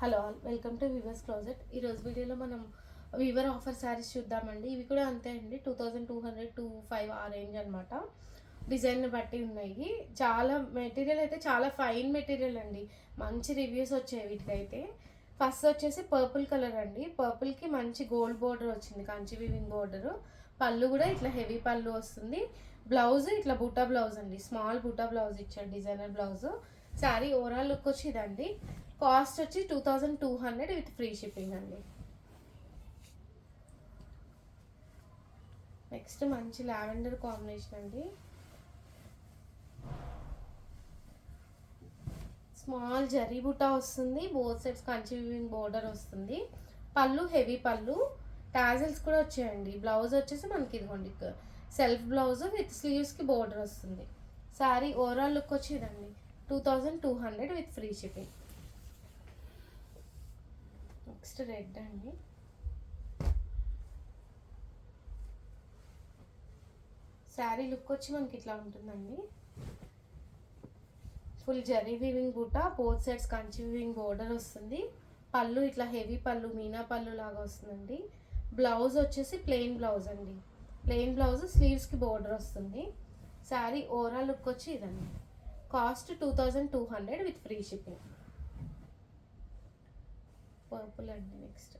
Hello all, welcome to viewers closet. ఈరోజు వీడియోలో మనం వివర్ ఆఫర్ శారీస్ చూద్దామండి. ఇవి కూడా అంతే అండి, 2200 to 5 ఆ రేంజ్ అనమాట. డిజైన్ బట్టి ఉన్నాయి. చాలా మెటీరియల్ అయితే చాలా ఫైన్ మెటీరియల్ అండి. మంచి రివ్యూస్ వచ్చాయి వీటికైతే. ఫస్ట్ వచ్చేసి పర్పుల్ కలర్ అండి. పర్పుల్కి మంచి గోల్డ్ బోర్డర్ వచ్చింది, కంచి వీవింగ్ బోర్డర్. పళ్ళు కూడా ఇట్లా హెవీ పళ్ళు వస్తుంది. బ్లౌజ్ ఇట్లా బుట్టా బ్లౌజ్ అండి, స్మాల్ బుట్టా బ్లౌజ్ ఇచ్చాడు, designer blouse. Sari overall look వచ్చి ఇదండి. కాస్ట్ వచ్చి 2200 విత్ ఫ్రీ షిప్పింగ్ అండి. నెక్స్ట్ మంచి లావెండర్ కాంబినేషన్ అండి. స్మాల్ జరీ బుట్టా వస్తుంది, both sides Kanchi weaving border వస్తుంది. పళ్ళు హెవీ పళ్ళు, టాజిల్స్ కూడా వచ్చాయండి. బ్లౌజ్ వచ్చేసి మనకి ఇదిగోండి సెల్ఫ్ బ్లౌజ్ విత్ స్లీవ్స్కి బోర్డర్ వస్తుంది. శారీ ఓవరాల్ లుక్ వచ్చి ఇదండి, 2200 with free shipping. Next red అండి. శారీ లుక్ వచ్చి మనకి ఇట్లా ఉంటుందండి. ఫుల్ జరీ వీవింగ్ బూట, both sides Kanchi weaving border వస్తుంది. పళ్ళు ఇట్లా హెవీ పళ్ళు, మీనా పళ్ళు లాగా వస్తుందండి. బ్లౌజ్ వచ్చేసి ప్లెయిన్ బ్లౌజ్ అండి. ప్లెయిన్ బ్లౌజ్, స్లీవ్స్కి బోర్డర్ వస్తుంది. శారీ ఓవరాల్ లుక్ వచ్చి ఇదండి. Cost 2200 with free shipping. Purple అండి. నెక్స్ట్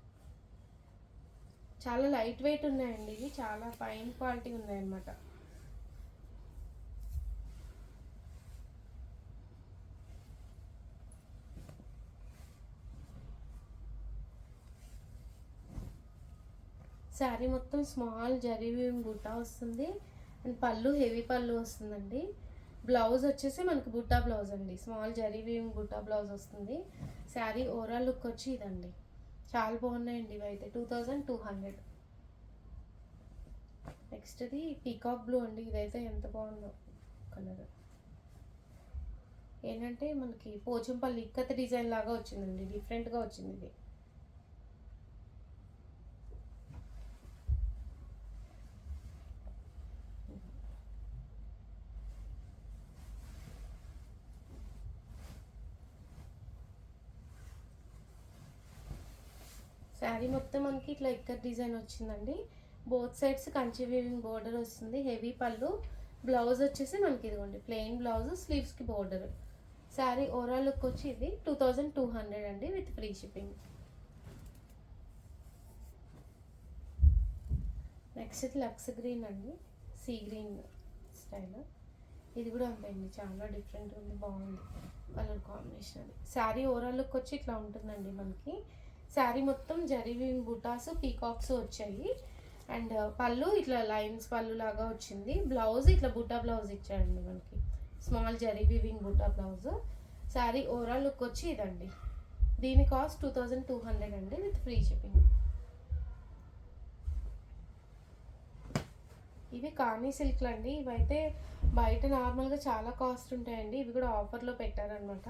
చాలా లైట్ వెయిట్ ఉన్నాయండి. ఇవి చాలా ఫైన్ క్వాలిటీ ఉన్నాయన్నమాట. శారీ మొత్తం స్మాల్ జరీ వీవింగ్ బుట్టా వస్తుంది. అండ్ పళ్ళు హెవీ పళ్ళు వస్తుందండి. బ్లౌజ్ వచ్చేసి మనకి బుట్టా బ్లౌజ్ అండి, స్మాల్ జరీ వీవింగ్ బుట్టా బ్లౌజ్ వస్తుంది. శారీ ఓవరాల్ లుక్ వచ్చి ఇదండి. చాలా బాగున్నాయండి ఇవి అయితే. 2200. నెక్స్ట్ది పీకాక్ బ్లూ అండి. ఇదైతే ఎంత బాగుందో కలర్. ఏంటంటే మనకి పోచంపల్లి ఇక్కత్ డిజైన్ లాగా వచ్చిందండి, డిఫరెంట్గా వచ్చింది ఇది. శారీ మొత్తం మనకి ఇట్లా ఇక్కత్ డిజైన్ వచ్చిందండి. Both sides Kanchi weaving border వస్తుంది, హెవీ పళ్ళు. బ్లౌజ్ వచ్చేసి మనకి ఇదిగోండి ప్లెయిన్ బ్లౌజ్, స్లీవ్స్కి బోర్డర్. శారీ ఓవరాల్ లుక్ వచ్చి ఇది 2200 అండి విత్ ఫ్రీ షిప్పింగ్. నెక్స్ట్ ఇది లక్స్ గ్రీన్ అండి, సీ గ్రీన్ స్టైల్. ఇది కూడా అంతే అండి, చాలా డిఫరెంట్ ఉంది, బాగుంది కలర్ కాంబినేషన్. అది శారీ ఓవరాల్ లుక్ వచ్చి ఇట్లా ఉంటుందండి మనకి. శారీ మొత్తం జరీ వీవింగ్ బుటాస్, పీకాక్స్ వచ్చాయి. అండ్ పళ్ళు ఇట్లా లైన్స్ పళ్ళు లాగా వచ్చింది. బ్లౌజ్ ఇట్లా బుట్టా బ్లౌజ్ ఇచ్చాడండి మనకి, స్మాల్ జరీ వీవింగ్ బుట్టా బ్లౌజ్. శారీ ఓవరాల్ లుక్ వచ్చి ఇదండి. దీని కాస్ట్ 2200 అండి విత్ ఫ్రీ షిప్పింగ్. ఇవి కానీ సిల్క్లు అండి. ఇవైతే బయట నార్మల్గా చాలా కాస్ట్ ఉంటాయండి. ఇవి కూడా ఆఫర్లో పెట్టారనమాట,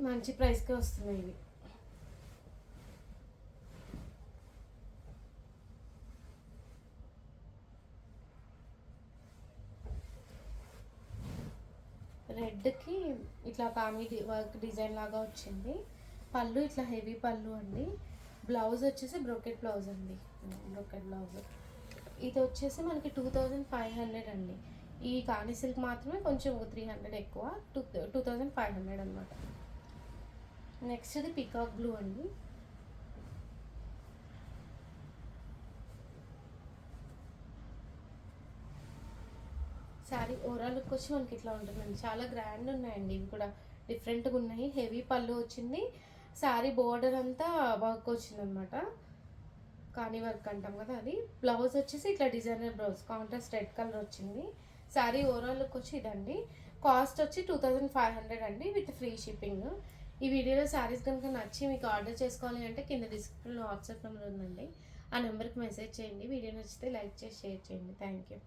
మంచి ప్రైస్కే వస్తున్నాయి ఇవి. రెడ్కి ఇట్లా కామీ వర్క్ డిజైన్ లాగా వచ్చింది. పళ్ళు ఇట్లా హెవీ పళ్ళు అండి. బ్లౌజ్ వచ్చేసి బ్రోకెట్ బ్లౌజ్ అండి, బ్రోకెట్ బ్లౌజ్. ఇది వచ్చేసి మనకి 2500 అండి. ఈ కాని సిల్క్ మాత్రమే కొంచెం 300 ఎక్కువ, 2500 అనమాట. నెక్స్ట్ ఇది పికాక్ బ్లూ అండి. శారీ ఓవరాల్ లుక్ వచ్చి మనకి ఇట్లా ఉంటుందండి. చాలా గ్రాండ్ ఉన్నాయండి ఇవి కూడా, డిఫరెంట్గా ఉన్నాయి. హెవీ పళ్ళు వచ్చింది. శారీ బోర్డర్ అంతా వర్క్ వచ్చింది అనమాట, కానీ వర్క్ అంటాం కదా అది. బ్లౌజ్ వచ్చేసి ఇట్లా designer blouse, contrast red colour వచ్చింది. శారీ ఓవరాల్ లుక్ వచ్చి ఇదండి. కాస్ట్ వచ్చి 2500 అండి విత్ ఫ్రీ షిప్పింగ్. ఈ వీడియోలో శారీస్ కనుక నచ్చి మీకు ఆర్డర్ చేసుకోవాలి అంటే కింద డిస్క్రిప్షన్లో వాట్సాప్ నెంబర్ ఉందండి, ఆ నెంబర్కి మెసేజ్ చేయండి. వీడియో నచ్చితే లైక్ చేసి షేర్ చేయండి. Thank you.